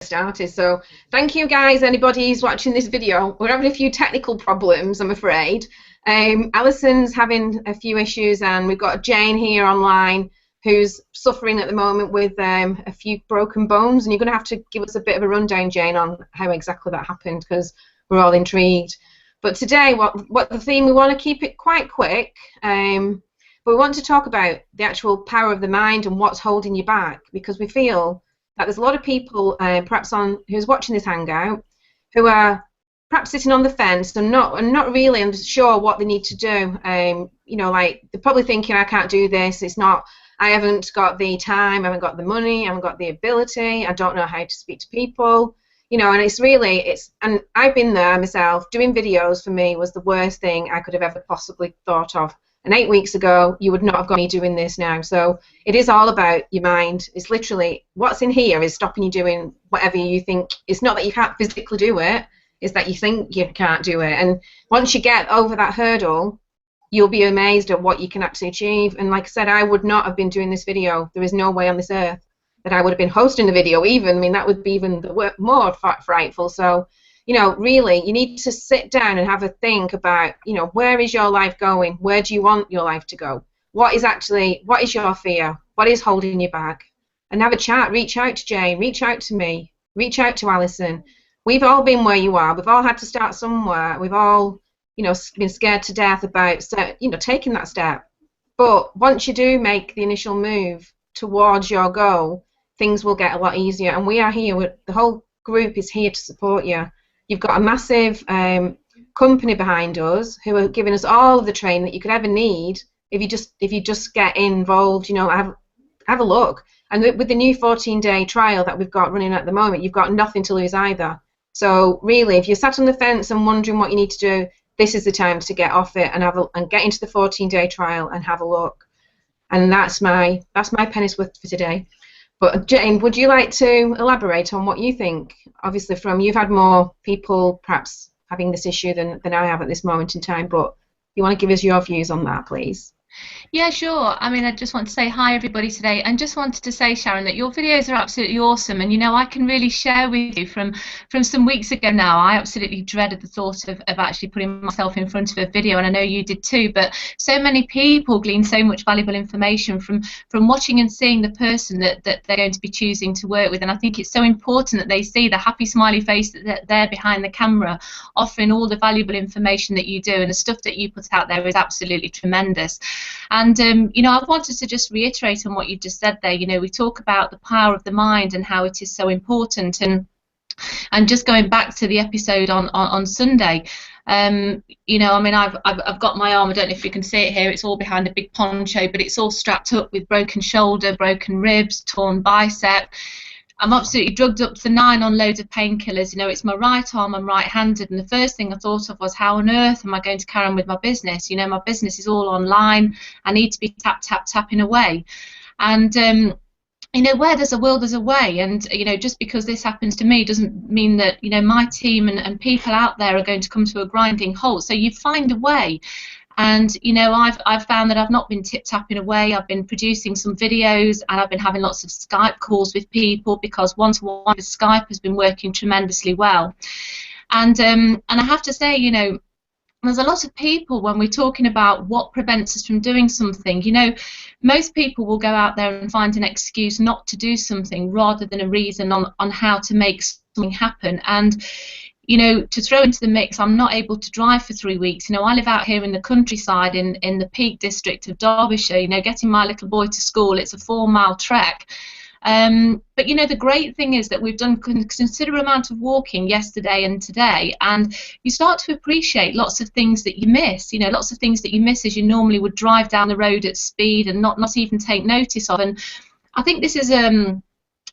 started. So thank you guys, anybody who's watching this video. We're having a few technical problems, I'm afraid. Alison's having a few issues, and we've got Jane here online who's suffering at the moment with a few broken bones, and you're going to have to give us a bit of a rundown, Jane, on how exactly that happened, because we're all intrigued. But today, what the theme, we want to keep it quite quick, but we want to talk about the actual power of the mind and what's holding you back, because we feel that there's a lot of people, perhaps who's watching this hangout, who are perhaps sitting on the fence and not really sure what they need to do. You know, like they're probably thinking, I can't do this. I haven't got the time, I haven't got the money, I haven't got the ability, I don't know how to speak to people. You know, and and I've been there myself. Doing videos for me was the worst thing I could have ever possibly thought of. And 8 weeks ago, you would not have got me doing this now. So it is all about your mind. It's literally what's in here is stopping you doing whatever you think. It's not that you can't physically do it, it's that you think you can't do it. And once you get over that hurdle, you'll be amazed at what you can actually achieve. And like I said, I would not have been doing this video. There is no way on this earth that I would have been hosting the video even. I mean, that would be even more frightful. So, you know, really, you need to sit down and have a think about, you know, where is your life going? Where do you want your life to go? What is your fear? What is holding you back? And have a chat. Reach out to Jane. Reach out to me. Reach out to Alison. We've all been where you are. We've all had to start somewhere. We've all, you know, been scared to death about, you know, taking that step. But once you do make the initial move towards your goal, things will get a lot easier. And we are here. The whole group is here to support you. You've got a massive company behind us who are giving us all of the training that you could ever need if you just get involved. You know, have a look. And with the new 14-day trial that we've got running at the moment, you've got nothing to lose either. So really, if you're sat on the fence and wondering what you need to do, this is the time to get off it and get into the 14-day trial and have a look. And that's my penny's worth for today. But Jane, would you like to elaborate on what you think? Obviously, you've had more people perhaps having this issue than I have at this moment in time, but you want to give us your views on that, please? Yeah, sure. I mean, I just want to say hi everybody today, and just wanted to say, Sharon, that your videos are absolutely awesome, and you know, I can really share with you from some weeks ago now. I absolutely dreaded the thought of actually putting myself in front of a video, and I know you did too, but so many people glean so much valuable information from watching and seeing the person that they're going to be choosing to work with. And I think it's so important that they see the happy smiley face that they're behind the camera, offering all the valuable information that you do, and the stuff that you put out there is absolutely tremendous. And you know, I wanted to just reiterate on what you just said there. You know, we talk about the power of the mind and how it is so important, and just going back to the episode on Sunday, you know, I mean, I've got my arm. I don't know if you can see it here. It's all behind a big poncho, but it's all strapped up with broken shoulder, broken ribs, torn bicep. I'm absolutely drugged up to the 9 on loads of painkillers. You know, it's my right arm, I'm right-handed, and the first thing I thought of was, how on earth am I going to carry on with my business? You know, my business is all online. I need to be tapping away. And you know, where there's a will, there's a way. And you know, just because this happens to me doesn't mean that, you know, my team and people out there are going to come to a grinding halt. So you find a way. And you know, I've found that I've not been tip-tapping away. I've been producing some videos, and I've been having lots of Skype calls with people, because one-to-one with Skype has been working tremendously well. And I have to say, you know, there's a lot of people, when we're talking about what prevents us from doing something, you know, most people will go out there and find an excuse not to do something rather than a reason on how to make something happen. And you know, to throw into the mix, I'm not able to drive for 3 weeks. You know, I live out here in the countryside in the Peak District of Derbyshire. You know, getting my little boy to school, it's a 4-mile trek. But you know, the great thing is that we've done a considerable amount of walking yesterday and today, and you start to appreciate lots of things that you miss. You know, lots of things that you miss as you normally would drive down the road at speed and not even take notice of. And I think this is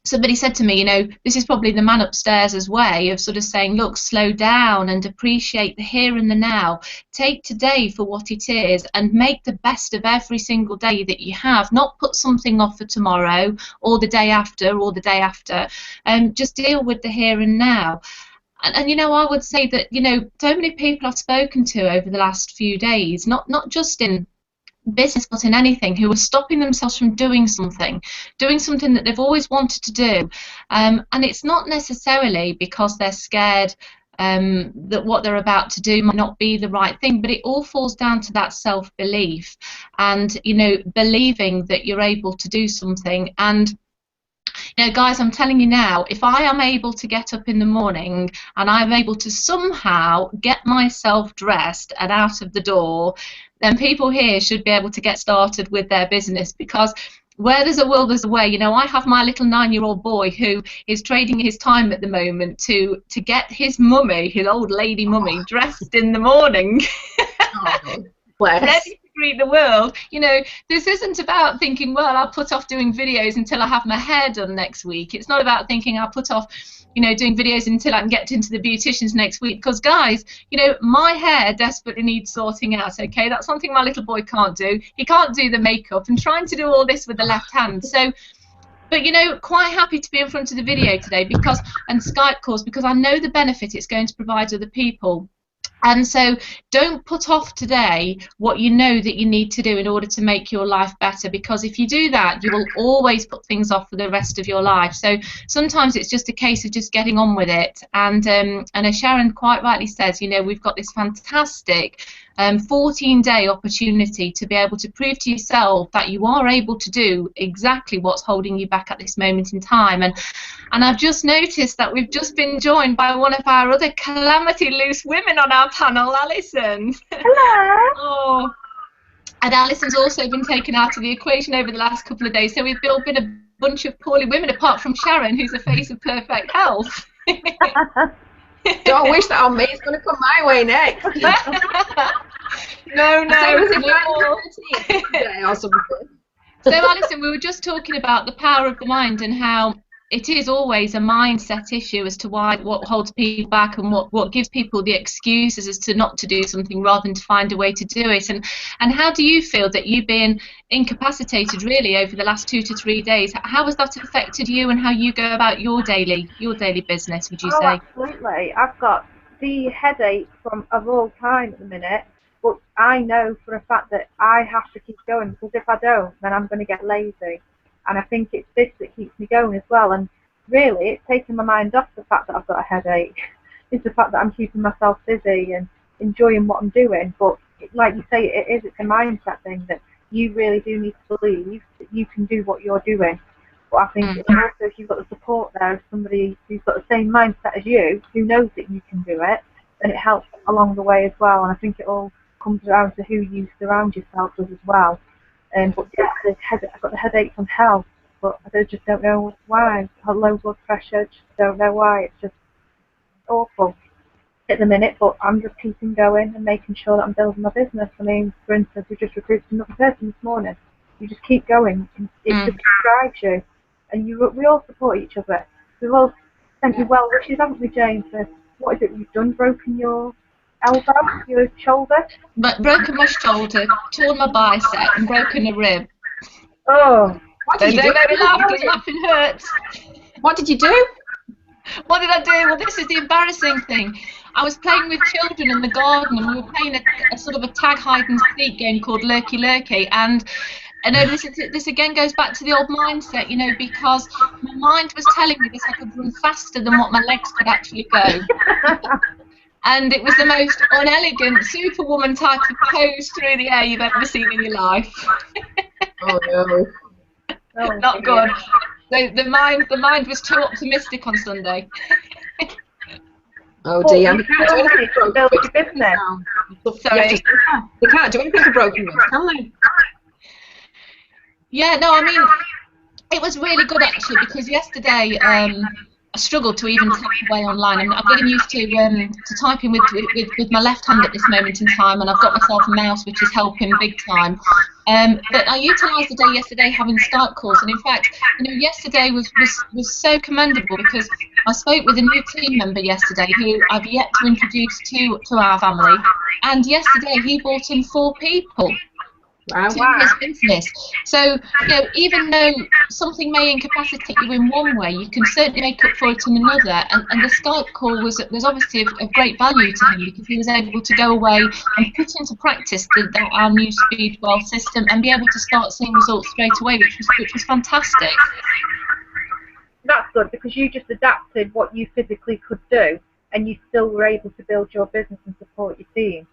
somebody said to me, you know, this is probably the man upstairs' way of sort of saying, look, slow down and appreciate the here and the now. Take today for what it is and make the best of every single day that you have. Not put something off for tomorrow or the day after or the day after. Just deal with the here and now. And you know, I would say that, you know, so many people I've spoken to over the last few days, not just in business but in anything, who are stopping themselves from doing something that they've always wanted to do, and it's not necessarily because they're scared that what they're about to do might not be the right thing, but it all falls down to that self-belief and, you know, believing that you're able to do something. And you know, guys, I'm telling you now, if I am able to get up in the morning and I'm able to somehow get myself dressed and out of the door, then people here should be able to get started with their business, because where there's a will, there's a way. You know, I have my little 9-year-old boy who is trading his time at the moment to get his mummy, his old lady mummy, dressed in the morning. Oh, bless. Ready to greet the world. You know, this isn't about thinking, well, I'll put off doing videos until I have my hair done next week. It's not about thinking I'll put off, you know, doing videos until I can get into the beauticians next week. Because, guys, you know, my hair desperately needs sorting out, okay? That's something my little boy can't do. He can't do the makeup, and trying to do all this with the left hand. So, but, you know, quite happy to be in front of the video today and Skype calls, because I know the benefit it's going to provide to other people. And so don't put off today what you know that you need to do in order to make your life better, because if you do that, you will always put things off for the rest of your life. So sometimes it's just a case of just getting on with it. And as Sharon quite rightly says, you know, we've got this fantastic 14-day opportunity to be able to prove to yourself that you are able to do exactly what's holding you back at this moment in time. And I've just noticed that we've just been joined by one of our other calamity loose women on our panel, Alison. Hello. Oh, and Alison's also been taken out of the equation over the last couple of days, so we've all been a bunch of poorly women, apart from Sharon, who's the face of perfect health. Don't wish that on me. It's going to come my way next. No. So, Alison, we were just talking about the power of the mind and how it is always a mindset issue as to what holds people back and what gives people the excuses as to not to do something rather than to find a way to do it. And how do you feel that you've been incapacitated really over the last 2 to 3 days? How has that affected you and how you go about your daily business, would you say? Absolutely. I've got the headache of all time at the minute, but I know for a fact that I have to keep going, because if I don't, then I'm going to get lazy. And I think it's this that keeps me going as well. And really, it's taking my mind off the fact that I've got a headache. It's the fact that I'm keeping myself busy and enjoying what I'm doing. But like you say, it's a mindset thing that you really do need to believe that you can do what you're doing. But I think also if you've got the support there of somebody who's got the same mindset as you, who knows that you can do it, then it helps along the way as well. And I think it all comes down to who you surround yourself with as well. But yeah, I've got the headache from hell, but I just don't know why. I have low blood pressure, just don't know why. It's just awful at the minute, but I'm just keeping going and making sure that I'm building my business. I mean, for instance, we just recruited another person this morning. You just keep going. It just drives you. And we all support each other. We've all sent you well wishes, haven't we, Jane, for what is it you've done? Broken your elbow, your shoulder? But broken my shoulder, torn my bicep, and broken a rib. Oh. What did you do? Laughing hurts. What did you do? What did I do? Well, this is the embarrassing thing. I was playing with children in the garden, and we were playing a sort of a tag hide and seek game called Lurky Lurky, and this again goes back to the old mindset, you know, because my mind was telling me this I could run faster than what my legs could actually go. And it was the most unelegant superwoman type of pose through the air you've ever seen in your life. Oh no. Not good. The mind was too optimistic on Sunday. Oh dear. They can't do anything for broken ribs. Sorry. They can't do anything for broken ribs, can they? Yeah, no, I mean, it was really good actually, because yesterday I struggled to even type away online. I'm getting used to typing with my left hand at this moment in time, and I've got myself a mouse which is helping big time. But I utilised the day yesterday having Skype calls, and in fact, you know, yesterday was so commendable, because I spoke with a new team member yesterday who I've yet to introduce to our family, and yesterday he brought in 4 people. Wow. his business. So, you know, even though something may incapacitate you in one way, you can certainly make up for it in another. And the Skype call was obviously of great value to him, because he was able to go away and put into practice our new Speedwell system and be able to start seeing results straight away, which was fantastic. That's good, because you just adapted what you physically could do, and you still were able to build your business and support your team.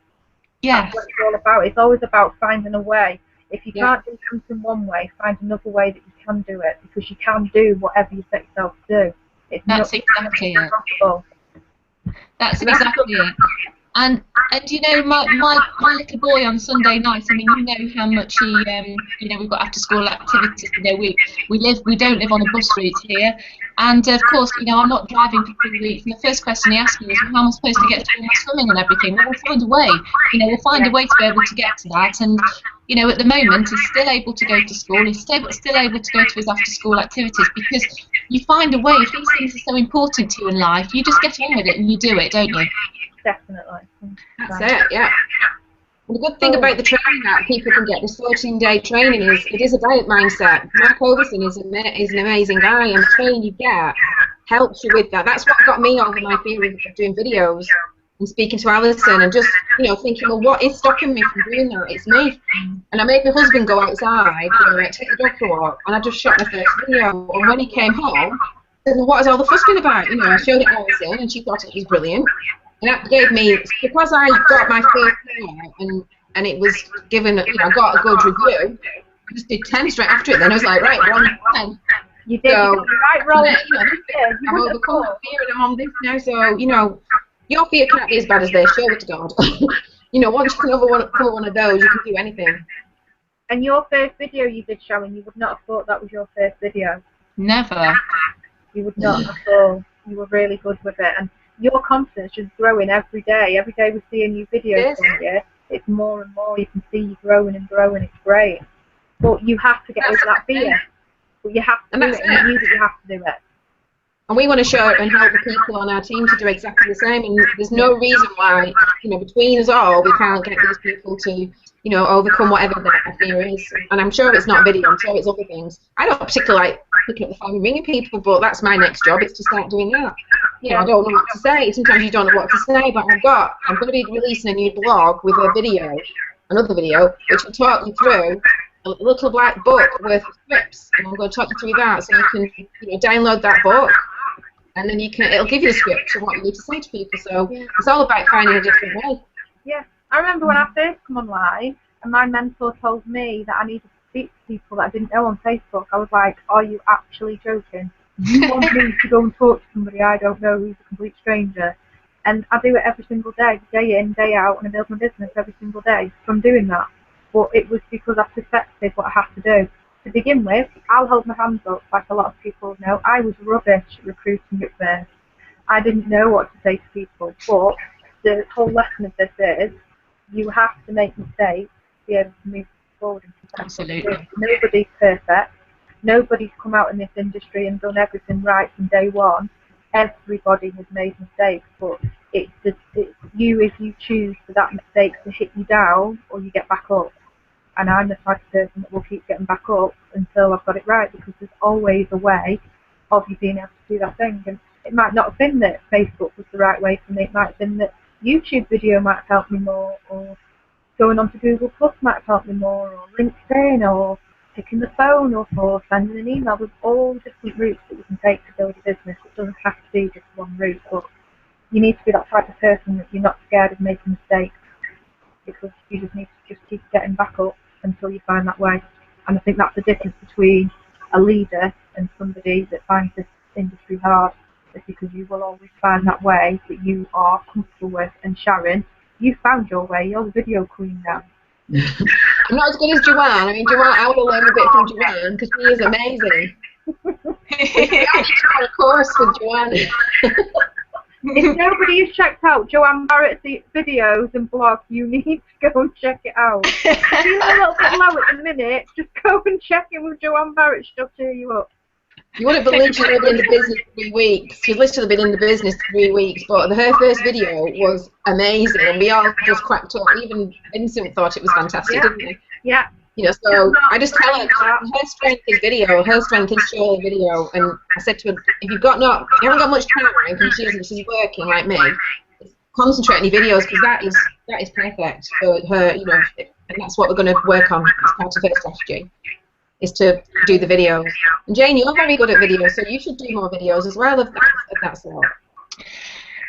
Yes. That's what it's all about. It's always about finding a way. If you can't do something one way, find another way that you can do it, because you can do whatever you set yourself to do. That's exactly it. Impossible. That's exactly it. And you know, my little boy on Sunday night, I mean, you know how much he, you know, we've got after school activities. You know, we don't live on a bus route here, and of course, you know, I'm not driving for 3 weeks. And the first question he asked me was, how am I supposed to get through my swimming and everything? Well, we'll find a way. You know, we'll find a way to be able to get to that. And you know, at the moment, he's still able to go to school. He's still able to go to his after school activities, because you find a way. If these things are so important to you in life, you just get on with it and you do it, don't you? Definitely. That's it, yeah. And the good thing about the training that people can get, this 14-day training, is it is about mindset. Mark Overson is an amazing guy, and the training you get helps you with that. That's what got me over my fear of doing videos and speaking to Alison, and just, you know, thinking, well, what is stopping me from doing that? It's me. And I made my husband go outside, you know, like, take the dog for a walk, and I just shot my first video. And when he came home, I said, well, what has all the fuss been about? You know, I showed it to Alison, and she thought it was brilliant. And that gave me, because I got my first video and it was given, you know, I got a good review, I just did 10 straight after it. Then I was like, right, we're on 10. You did, so, you right, Roll. You know, I'm overcome that fear and I'm on this now. So, you know, your fear can't be as bad as theirs, show it to God. You know, once you can cover one of those, you can do anything. And your first video you did, Sharon, you would not have thought that was your first video. Never. You would not at all. You were really good with it. And your confidence is growing every day. Every day we see a new video from you. It's more and more. You can see you growing and growing. It's great. But you have to get over that fear. But you have to do it, and you knew that you have to do it. And we want to show and help the people on our team to do exactly the same. And there's no reason why, you know, between us all, we can't get these people to, you know, overcome whatever their fear is. And I'm sure it's not video. I'm sure it's other things. I don't particularly like picking up the phone and ringing people, but that's my next job. It's to start doing that. You know, I don't know what to say. Sometimes you don't know what to say, but I'm going to be releasing a new blog with a video, another video, which will talk you through a little black book worth of scripts, and I'm going to talk you through that, so you can, you know, download that book, and then it'll give you the script of what you need to say to people. So it's all about finding a different way. Yeah, I remember when I first come online, and my mentor told me that I needed to speak to people that I didn't know on Facebook. I was like, are you actually joking? You want me to go and talk to somebody I don't know who's a complete stranger? And I do it every single day in, day out, and I build my business every single day from doing that. But it was because I perfected what I have to do. To begin with, I'll hold my hands up, like a lot of people know. I was rubbish at recruiting at first. I didn't know what to say to people. But the whole lesson of this is, you have to make mistakes to be able to move forward. Absolutely. Nobody's perfect. Nobody's come out in this industry and done everything right from day one. Everybody has made mistakes, but it's you if you choose for that mistake to hit you down or you get back up. And I'm the type of person that will keep getting back up until I've got it right, because there's always a way of you being able to do that thing. And it might not have been that Facebook was the right way for me. It might have been that YouTube video might have helped me more, or going on to Google Plus might have helped me more, or LinkedIn, or picking the phone up, or sending an email. There's all different routes that you can take to build a business. It doesn't have to be just one route, but you need to be that type of person that you're not scared of making mistakes, because you just need to just keep getting back up until you find that way. And I think that's the difference between a leader and somebody that finds this industry hard, is because you will always find that way that you are comfortable with. And Sharon, you found your way. You're the video queen now. I'm not as good as Joanne. I mean, Joanne, I want to learn a bit from Joanne, because she is amazing. I need to go on a course with Joanne. If nobody has checked out Joanne Barrett's videos and blog, you need to go and check it out. If you're a little bit low at the minute, just go and check in with Joanne Barrett. She'll cheer you up. You wouldn't believe she's only been in the business 3 weeks. She's literally been in the business 3 weeks, but her first video was amazing, and we all just cracked up. Even Vincent thought it was fantastic, didn't he? Yeah, You know, so I just tell her her strength is video, her strength is showing video, and I said to her, if you haven't got much time, because she's working like me, concentrate on your videos, because that is perfect for her, you know, and that's what we're going to work on as part of her strategy, is to do the videos. And Jane, you're very good at videos, so you should do more videos as well of that sort.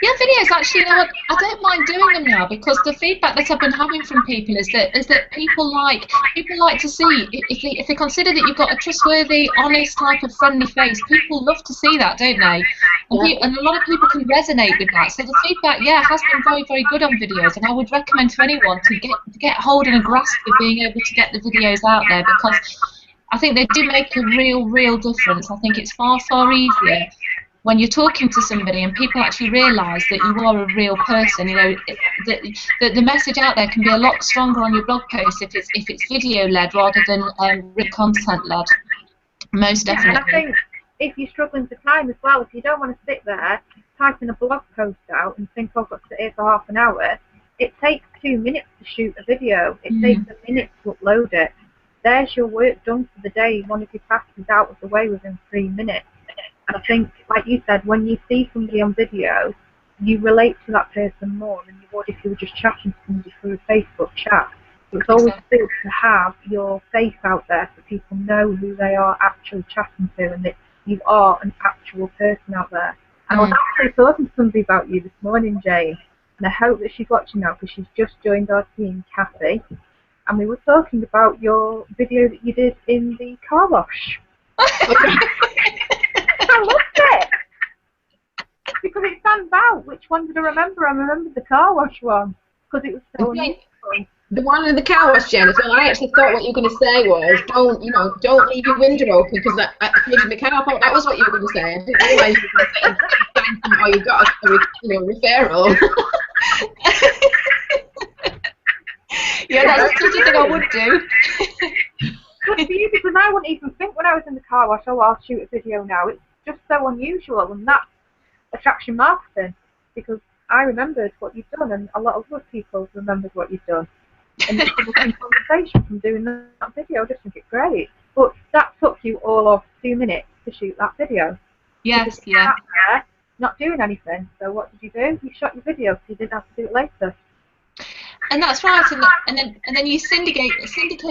Yeah, videos actually, you know what, I don't mind doing them now, because the feedback that I've been having from people is that people like to see, if they consider that you've got a trustworthy, honest type of friendly face, people love to see that, don't they? And a lot of people can resonate with that. So the feedback, yeah, has been very, very good on videos, and I would recommend to anyone to get hold and a grasp of being able to get the videos out there, because I think they do make a real difference. I think it's far, far easier when you're talking to somebody and people actually realise that you are a real person. You know, the message out there can be a lot stronger on your blog post if it's video led rather than written content led. Most definitely. And I think if you're struggling for time as well, if you don't want to sit there typing a blog post out and think, oh, I've got to sit here for half an hour, it takes 2 minutes to shoot a video. It takes a minute to upload it. There's your work done for the day. One of your tasks is out of the way within 3 minutes. And I think, like you said, when you see somebody on video, you relate to that person more than you would if you were just chatting to somebody through a Facebook chat. So it's always good to have your face out there so people know who they are actually chatting to, and that you are an actual person out there. And I was actually talking to somebody about you this morning, Jane, and I hope that she's watching now, because she's just joined our team, Kathy, and we were talking about your video that you did in the car wash. I loved it because it stands out. Which one did I remember? I remember the car wash one because it was so unusual. The one in the car wash, Jennifer. I actually thought what you were going to say was don't leave your window open, because I in the car. I thought that was what you were going to say. I didn't realise you were going to say, oh, you got a referral. Yeah, that's something I would do. Good for you, because I wouldn't even think when I was in the car wash, oh, I'll shoot a video now. It's just so unusual, and that's attraction marketing, because I remembered what you've done, and a lot of other people remembered what you've done. And it's a conversation from doing that video. I just think it's great. But that took you all of 2 minutes to shoot that video. Yes, yeah. There, not doing anything. So what did you do? You shot your video so you didn't have to do it later. And that's right, and then you syndicate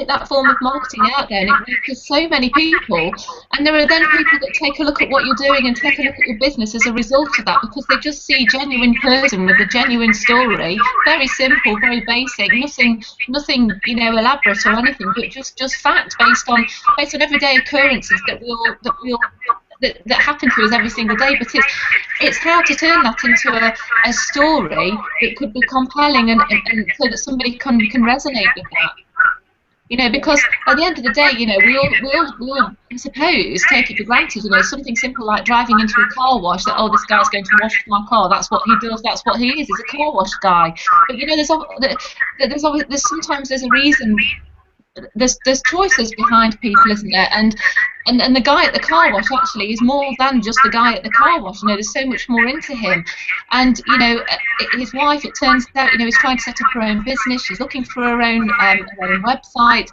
that form of marketing out there, and it reaches so many people. And there are then people that take a look at what you're doing and take a look at your business as a result of that, because they just see a genuine person with a genuine story, very simple, very basic, nothing elaborate or anything, but just fact based on everyday occurrences that happen to us every single day. But it's how to turn that into a story that could be compelling and so that somebody can resonate with that. You know, because at the end of the day, you know, we all I suppose take it for granted. You know, something simple like driving into a car wash, that, oh, this guy's going to wash my car. That's what he does. That's what he is. He's a car wash guy. But you know, there's sometimes a reason. There's choices behind people, isn't there? And the guy at the car wash actually is more than just the guy at the car wash. You know, there's so much more into him. And you know, his wife, it turns out, you know, is trying to set up her own business. She's looking for her own website.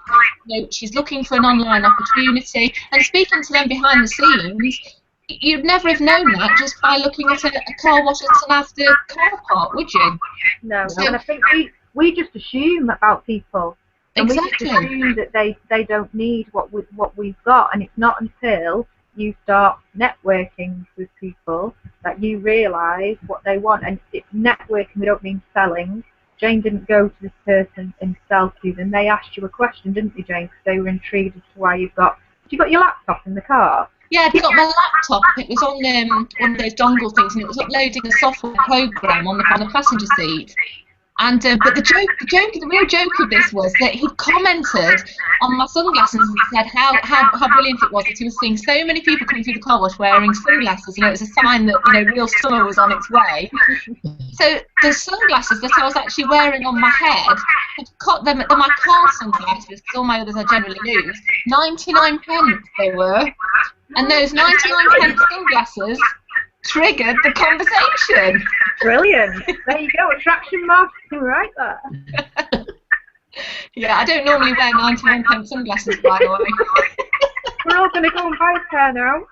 You know, she's looking for an online opportunity. And speaking to them behind the scenes, you'd never have known that just by looking at a car wash at an after car park, would you? No. And I think we just assume about people. And exactly. We just assume that they don't need what we've got, and it's not until you start networking with people that you realise what they want. And it's networking, we don't mean selling. Jane didn't go to this person and sell to them. They asked you a question, didn't they, Jane? Because they were intrigued as to why you got your laptop in the car. Yeah, I got my laptop. It was on one of those dongle things, and it was uploading a software program on the passenger seat. And but the real joke of this was that he'd commented on my sunglasses and said how brilliant it was that he was seeing so many people coming through the car wash wearing sunglasses. You know, it was a sign that, you know, real summer was on its way. So the sunglasses that I was actually wearing on my head, they're my car sunglasses, because all my others I generally use. 99 pence they were, and those 99 pence sunglasses triggered the conversation. Brilliant. There you go, attraction marketing right there. Yeah, I don't normally wear 99 sunglasses, by the way. We're all going to go and buy a pair now.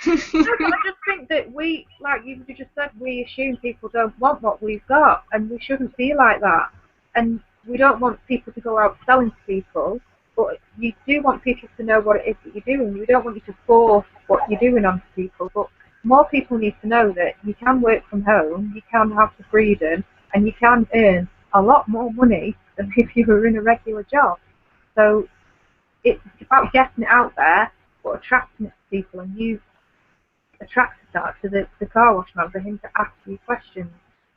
No, but I just think that we, like you just said, we assume people don't want what we've got, and we shouldn't be like that. And we don't want people to go out selling to people, but you do want people to know what it is that you're doing. We don't want you to force what you're doing onto people, but more people need to know that you can work from home, you can have the freedom, and you can earn a lot more money than if you were in a regular job. So it's about getting it out there, but attracting it to people, and you attracted that to the car wash man for him to ask you questions.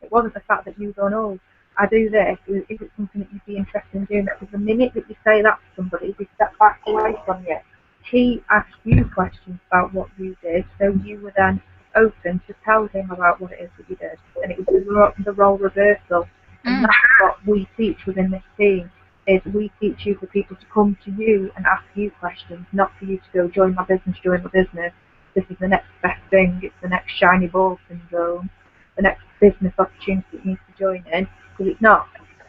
It wasn't the fact that you going, oh, I do this, is it something that you'd be interested in doing? Because the minute that you say that to somebody, they step back away from you. He asked you questions about what you did, so you were then open to tell him about what it is that you did. And it was the role reversal. And that's what we teach within this team, is we teach you for people to come to you and ask you questions, not for you to go, join my business, this is the next best thing, it's the next shiny ball syndrome, the next business opportunity that needs to join in, because it's not.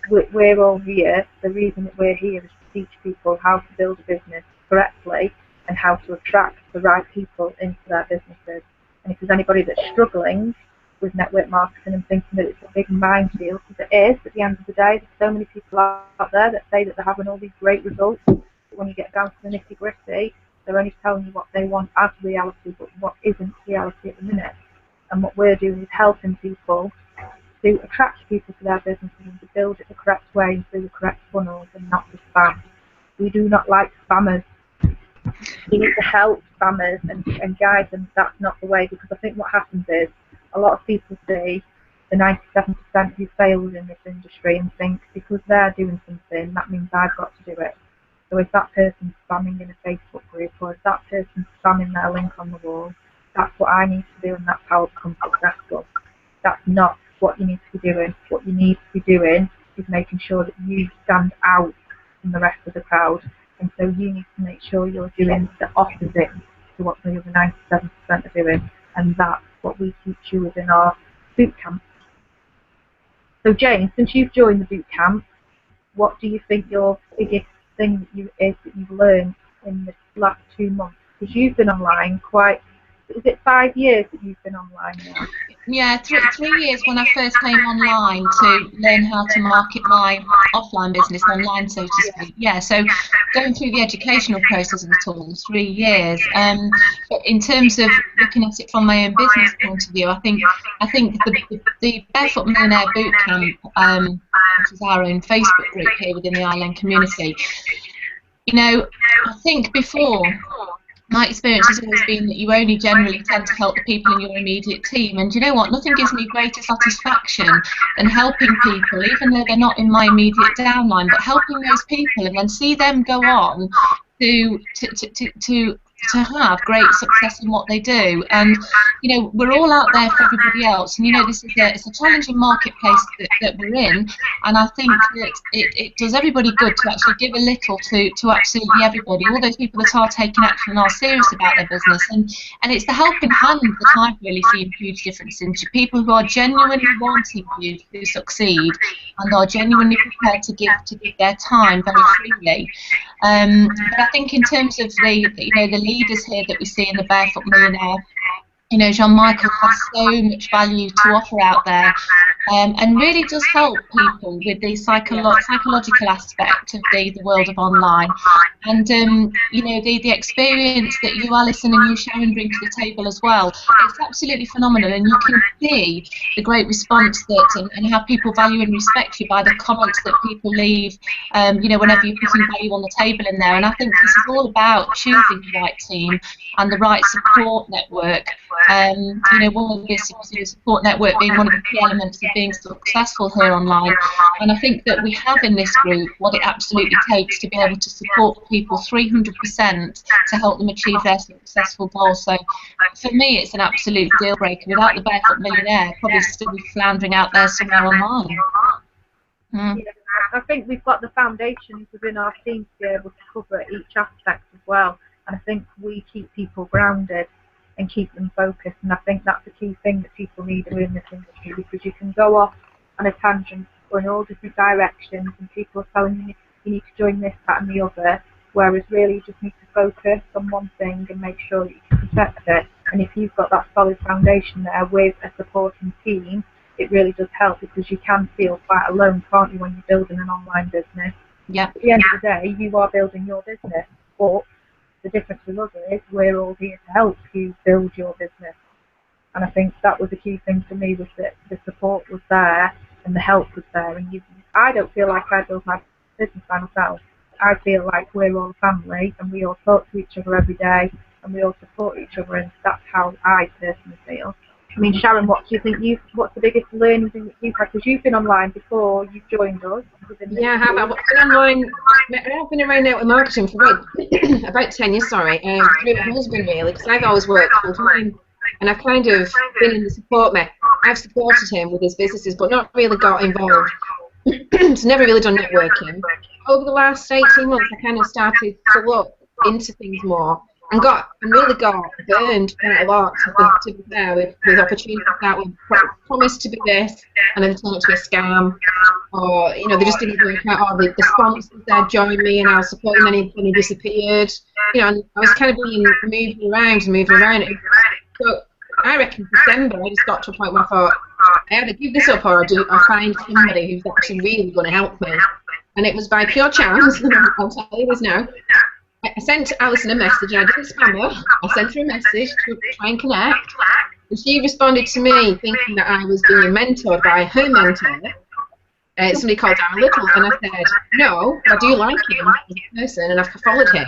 We're all here, the reason that we're here is to teach people how to build a business correctly and how to attract the right people into their businesses. And if there's anybody that's struggling with network marketing and thinking that it's a big minefield, because it is, at the end of the day, there's so many people out there that say that they're having all these great results, but when you get down to the nitty gritty, they're only telling you what they want as reality, but what isn't reality at the minute. And what we're doing is helping people to attract people to their businesses and to build it the correct way and through the correct funnels and not to spam. We do not like spammers. We need to help spammers and guide them. That's not the way, because I think what happens is a lot of people see the 97% who fail in this industry and think because they're doing something, that means I've got to do it. So if that person's spamming in a Facebook group, or if that person's spamming their link on the wall, that's what I need to do, and that's how it becomes successful. That's not what you need to be doing. What you need to be doing is making sure that you stand out from the rest of the crowd, and so you need to make sure you're doing the opposite to what the other 97% are doing, and that's what we teach you within our boot camp. So Jane, since you've joined the boot camp, what do you think your biggest thing that you've learned in the last 2 months? Because you've been online is it 5 years that you've been online now? Yeah, 3 years when I first came online to learn how to market my offline business online, so to speak. Yeah, so going through the educational process of it all, 3 years. But in terms of looking at it from my own business point of view, I think the Barefoot Millionaire Bootcamp, which is our own Facebook group here within the ILN community, you know, I think before, my experience has always been that you only generally tend to help the people in your immediate team, and you know what, nothing gives me greater satisfaction than helping people, even though they're not in my immediate downline, but helping those people and then see them go on to have great success in what they do. And you know, we're all out there for everybody else, and you know, it's a challenging marketplace that we're in, and I think that it does everybody good to actually give a little to absolutely everybody, all those people that are taking action and are serious about their business, and it's the helping hand that I've really seen a huge difference in, to people who are genuinely wanting you to succeed and are genuinely prepared to give their time very freely. But I think in terms of the leaders here that we see in the Barefoot Millionaire, you know, Jean-Michael has so much value to offer out there, and really does help people with the psychological aspect of the world of online. And you know, the experience that you, Alison, and you, Sharon, bring to the table as well, it's absolutely phenomenal, and you can see the great response and how people value and respect you by the comments that people leave, you know, whenever you're putting value on the table in there. And I think this is all about choosing the right team and the right support network. You know, one of this support network being one of the key elements of being successful here online, and I think that we have in this group what it absolutely takes to be able to support people 300% to help them achieve their successful goals. So for me, it's an absolute deal breaker. Without the Barefoot Millionaire, I'd probably still be floundering out there somewhere online. Yeah, I think we've got the foundations within our team to be able to cover each aspect as well, and I think we keep people grounded and keep them focused, and I think that's the key thing that people need within this industry, because you can go off on a tangent go in all different directions, and people are telling you you need to join this, that, and the other. Whereas really, you just need to focus on one thing and make sure that you can protect it. And if you've got that solid foundation there with a supporting team, it really does help, because you can feel quite alone, can't you, when you're building an online business? Yeah. At the end of the day, you are building your business, but the difference with us is we're all here to help you build your business. And I think that was a key thing for me, was that the support was there and the help was there. And I don't feel like I built my business by myself. I feel like we're all a family, and we all talk to each other every day, and we all support each other, and that's how I personally feel. I mean, Sharon, what do you think what's the biggest learning thing that you've had? Because you've been online before you've joined us. Yeah, I've been online. I've been around network marketing for about 10 years, through my husband, really, because I've always worked full time, and I've kind of been in the support mech. I've supported him with his businesses, but not really got involved. So never really done networking. Over the last 18 months, I kind of started to look into things more, and really got burned quite a lot, to be fair, with opportunities that were promised to be this, and then it turned out to be a scam, or they just didn't work out, or the sponsors there joined me and I was supporting them, and he disappeared. And I was kind of being moving around. So I reckon December I just got to a point where I thought, I either give this up, or I find somebody who's actually really going to help me. And it was by pure chance, I'll tell you this now. I sent Alison a message, and I didn't spam her. I sent her a message to try and connect, and she responded to me thinking that I was being mentored by her mentor, somebody called Darren Little, and I said, no, I do like him as a person, and I've followed him.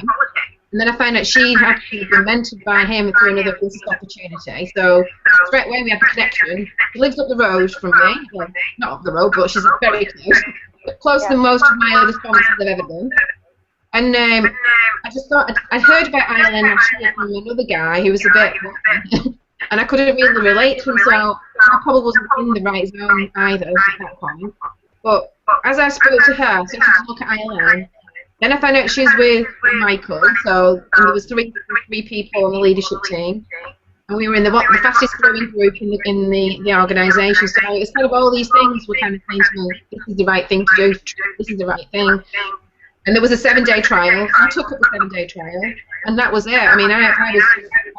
And then I found out she had actually been mentored by him through another business opportunity. So straight away we had the connection. She lives up the road from me. Well, not up the road, but she's very close. But closer than most of my other sponsors I've ever done. And I just thought, I'd heard about ILN last year from another guy who was a bit, and I couldn't really relate to him, so I probably wasn't in the right zone either at that point. But as I spoke to her, I started to look at ILN. Then I found out she was with Michael, so there was three people on the leadership team, and we were in the fastest growing group in the organisation. So it's kind of all these things were kind of saying to me, this is the right thing to do, this is the right thing. And there was a 7-day trial. I took up the 7-day trial, and that was it. I mean, I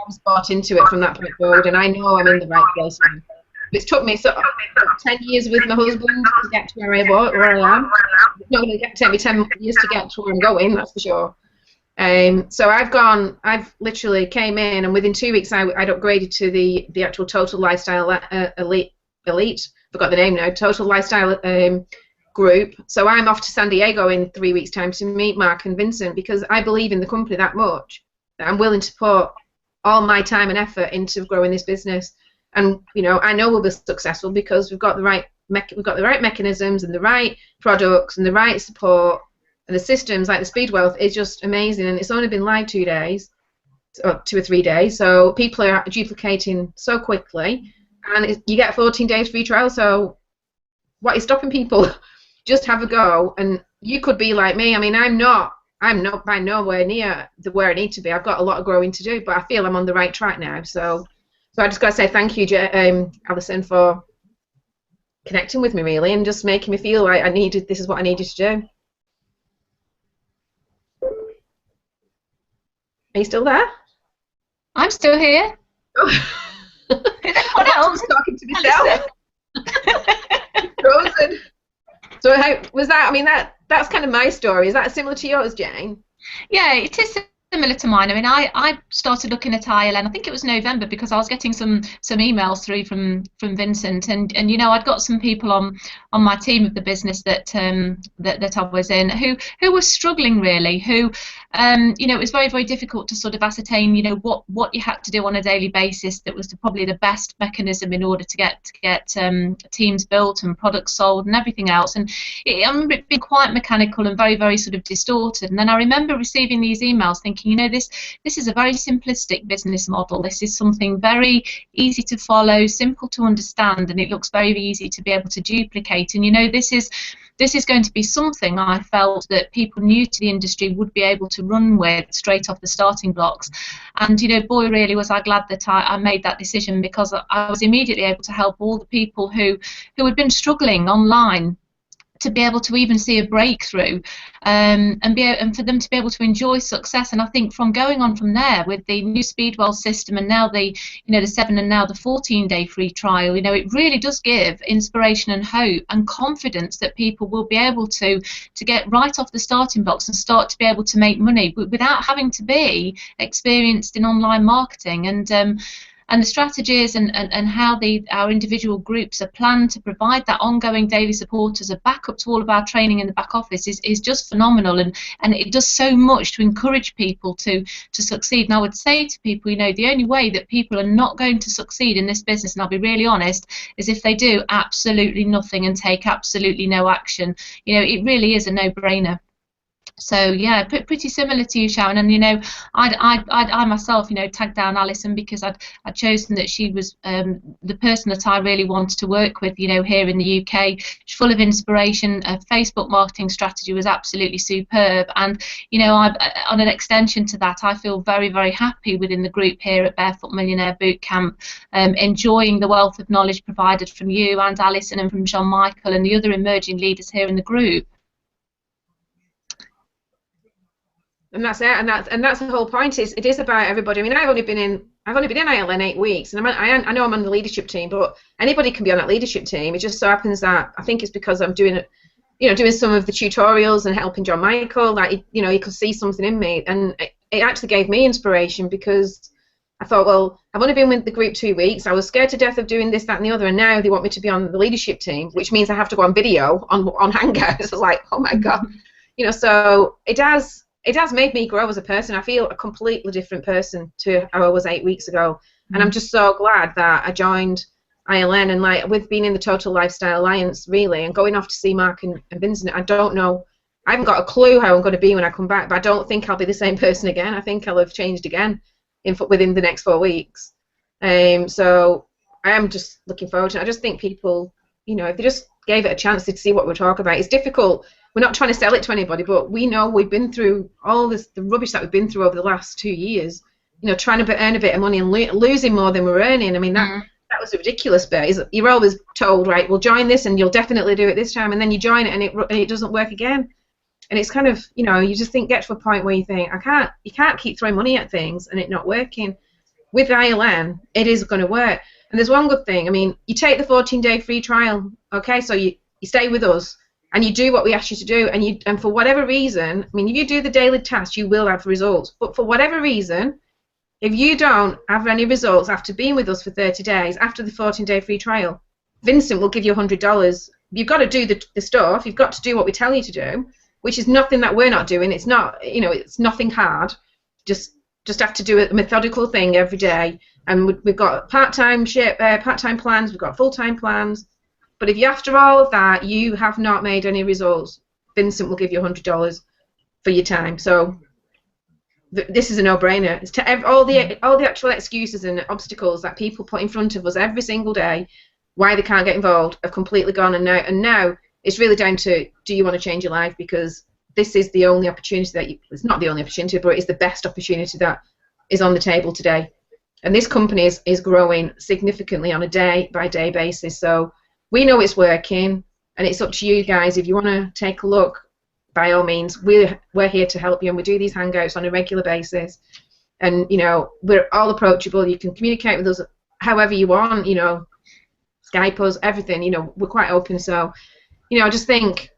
was bought into it from that point forward, and I know I'm in the right place now. It's took me 10 years with my husband to get to where I am. It's not going to take me 10 years to get to where I'm going, that's for sure. So I've literally came in, and within 2 weeks I'd upgraded to the actual Total Lifestyle Elite, forgot the name now, Total Lifestyle group. So I'm off to San Diego in 3 weeks' time to meet Mark and Vincent, because I believe in the company that much that I'm willing to put all my time and effort into growing this business. And I know we'll be successful because we've got the right mechanisms and the right products and the right support, and the systems like the Speed Wealth is just amazing. And it's only been live 2 days, or 2 or 3 days, so people are duplicating so quickly, and you get 14 days free trial. So what is stopping people? Just have a go, and you could be like me. I mean, I'm not by nowhere near where I need to be. I've got a lot of growing to do, but I feel I'm on the right track now. So I just got to say thank you, Alison, for connecting with me, really, and just making me feel like this is what I needed to do. Are you still there? I'm still here. What else? I'm talking to myself. Frozen. So how was that? I mean, that's kind of my story. Is that similar to yours, Jane? Yeah, it is similar to mine. I mean, I started looking at ILN, I think it was November, because I was getting some emails through from Vincent, and I'd got some people on my team of the business that I was in who were struggling, really, who it was very, very difficult to sort of ascertain what you had to do on a daily basis that was probably the best mechanism in order to get teams built and products sold and everything else. And I remember it being quite mechanical and very, very sort of distorted. And then I remember receiving these emails thinking, this is a very simplistic business model. This is something very easy to follow, simple to understand, and it looks very easy to be able to duplicate. And this is going to be something I felt that people new to the industry would be able to run with straight off the starting blocks. And boy, really was I glad that I made that decision, because I was immediately able to help all the people who had been struggling online. to be able to even see a breakthrough, and for them to be able to enjoy success. And I think from going on from there with the new Speedwell system, and now the the 7 and now the 14-day free trial, it really does give inspiration and hope and confidence that people will be able to get right off the starting blocks and start to be able to make money without having to be experienced in online marketing. And the strategies and how our individual groups are planned to provide that ongoing daily support as a backup to all of our training in the back office is just phenomenal, and it does so much to encourage people to succeed. And I would say to people, the only way that people are not going to succeed in this business, and I'll be really honest, is if they do absolutely nothing and take absolutely no action. It really is a no-brainer. So yeah, pretty similar to you, Sharon. And I myself, tagged down Alison because I'd chosen that she was the person that I really wanted to work with, here in the UK. She's full of inspiration. Her Facebook marketing strategy was absolutely superb. And on an extension to that, I feel very, very happy within the group here at Barefoot Millionaire Bootcamp, enjoying the wealth of knowledge provided from you and Alison and from John Michael and the other emerging leaders here in the group. And that's it, and that's the whole point. It is about everybody. I mean, I've only been in ILN 8 weeks, and I know I'm on the leadership team, but anybody can be on that leadership team. It just so happens that I think it's because I'm doing some of the tutorials and helping John Michael. Like, he could see something in me, and it actually gave me inspiration, because I thought, well, I've only been with the group 2 weeks. I was scared to death of doing this, that, and the other, and now they want me to be on the leadership team, which means I have to go on video on Hangouts. It's like, oh my god, So it has made me grow as a person. I feel a completely different person to how I was 8 weeks ago. And I'm just so glad that I joined ILN, and we've been in the Total Lifestyle Alliance, really, and going off to see Mark and Vincent. I don't know. I haven't got a clue how I'm going to be when I come back, but I don't think I'll be the same person again. I think I'll have changed again within the next 4 weeks. So I am just looking forward to it. I just think people, if they just gave it a chance to see what we're talking about. It's difficult. We're not trying to sell it to anybody, but we know we've been through all the rubbish that we've been through over the last 2 years. Trying to earn a bit of money and losing more than we're earning. I mean, that was a ridiculous bit. You're always told, right, we'll join this and you'll definitely do it this time, and then you join it and it doesn't work again. And it's kind of, you just get to a point where you think, you can't keep throwing money at things and it not working. With ILN, it is going to work. And there's one good thing. I mean, you take the 14-day free trial, okay? So you stay with us and you do what we ask you to do, and for whatever reason, I mean, if you do the daily tasks, you will have results. But for whatever reason, if you don't have any results after being with us for 30 days, after the 14-day free trial, Vincent will give you $100. You've got to do the stuff. You've got to do what we tell you to do, which is nothing that we're not doing. It's not, it's nothing hard. Just have to do a methodical thing every day. And we've got part-time plans. We've got full-time plans. But if after all of that you have not made any results, Vincent will give you $100 for your time. So this is a no-brainer. It's all the actual excuses and obstacles that people put in front of us every single day, why they can't get involved, have completely gone. And now it's really down to, do you want to change your life? Because this is the only opportunity it's not the only opportunity, but it's the best opportunity that is on the table today. And this company is growing significantly on a day-by-day basis. So we know it's working, and it's up to you guys. If you want to take a look, by all means, we're here to help you, and we do these hangouts on a regular basis. And we're all approachable. You can communicate with us however you want. Skype us, everything. We're quite open. So, I just think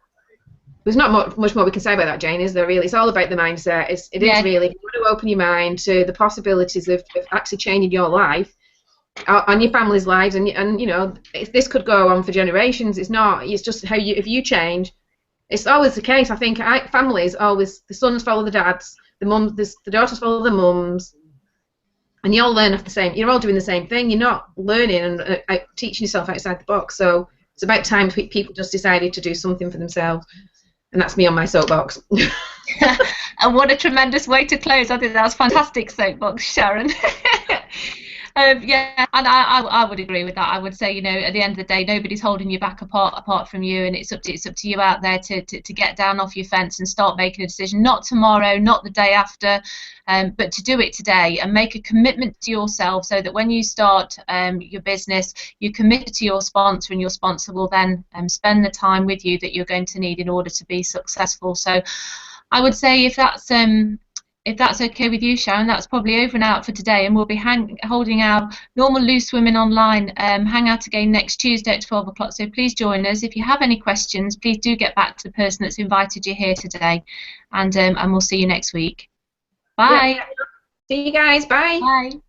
there's not much more we can say about that, Jane, is there? Really, it's all about the mindset. It is really. If you want to open your mind to the possibilities of actually changing your life, on your family's lives, and this could go on for generations. It's not. It's just if you change. It's always the case. I think families always, the sons follow the dads, the daughters follow the mums, and you all learn off the same. You're all doing the same thing. You're not learning and teaching yourself outside the box. So it's about time people just decided to do something for themselves, and that's me on my soapbox. And what a tremendous way to close! I think that was fantastic soapbox, Sharon. Yeah, and I would agree with that. I would say, you know, at the end of the day, nobody's holding you back apart from you, and it's up to you out there to get down off your fence and start making a decision. Not tomorrow, not the day after, but to do it today and make a commitment to yourself, so that when you start your business, you're committed to your sponsor, and your sponsor will then spend the time with you that you're going to need in order to be successful. So I would say, if that's okay with you, Sharon, that's probably over and out for today, and we'll be holding our normal Loose Women Online hangout again next Tuesday at 12 o'clock. So please join us. If you have any questions, please do get back to the person that's invited you here today, and we'll see you next week. Bye. Yeah. See you guys. Bye. Bye.